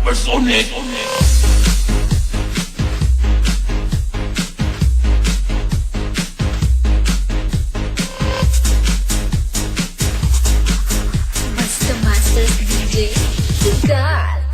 Supersonic. Basta Masters DJ Sugat.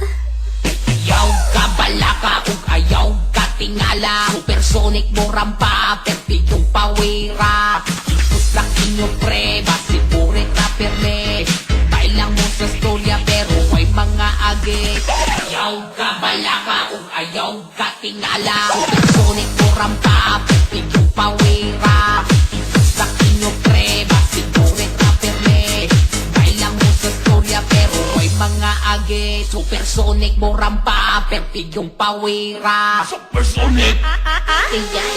Ayaw ka balaka ug ayaw ka tingala. Supersonic mo rampa, pertigong pawira. Isus na inyo pre, basibure rapper me. Bailang mo sa storya pero may mga age. Ayaw ka balaka ug ayaw ka tingala. Supersonic mo rampa, pertigong pawira. Isus na inyo pre, basibure rapper me. Bailang mo sa storya pero may mga age. Supersonic mo rampa, pertigong pawira. Supersonic. Ayan.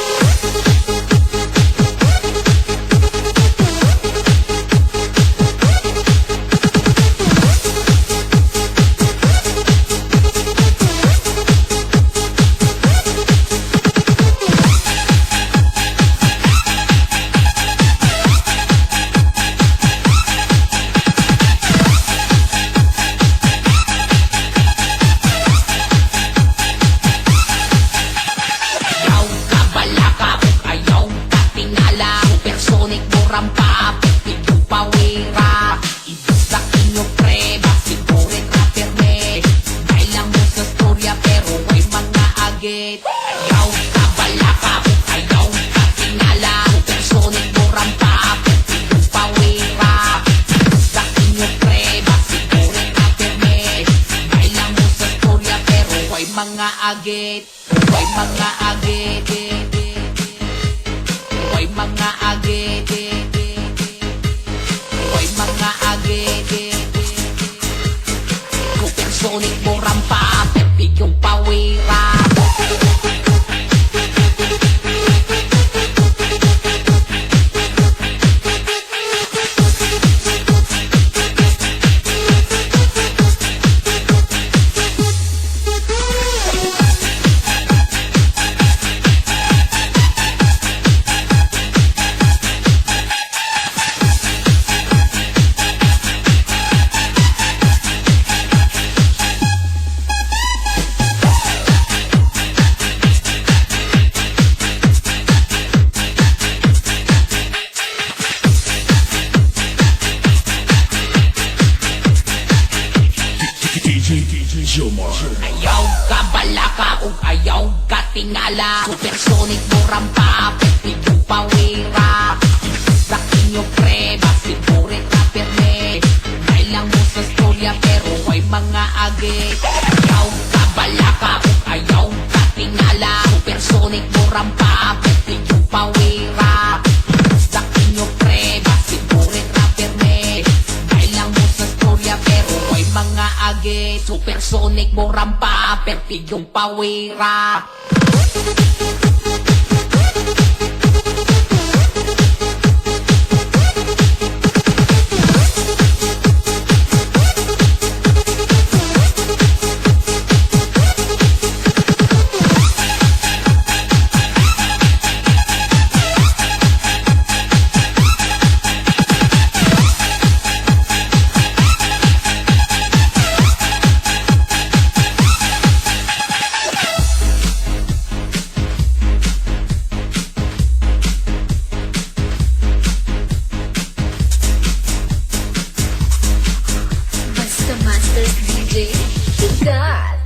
Ayaw ka balaka ug ayaw ka tingala. Supersonic mo rampa, pertigong pawira. Ibig sa inyo pre, basibure rapper me. Bailang mo sa storya pero may mga agit. Ayaw ka balaka ug ayaw ka tingala. Supersonic mo rampa, pertigong pawira. Ibig sa inyo pre, basibure rapper me. Bailang mo sa storya pero may mga agit. May mga agit. May mga agit. May mga agit. Supersonic mo rampa, pertigong pawira. DJ Jomar. Ayaw ka balaka ug ayaw ka tingala. Supersonic mo rampa, pertigong pawira. Sa inyo pre, basibure rapper me. Bailang mo sa storya pero may mga agit. Ayaw ka balaka ug ayaw ka tingala. Supersonic mo rampa, pertigong pawira. Sa inyo pre, basibure rapper me. Bailang mo sa storya pero may mga agit. Supersonic mo rampa, pertigong pawira. Basta Masters DJ Sugat.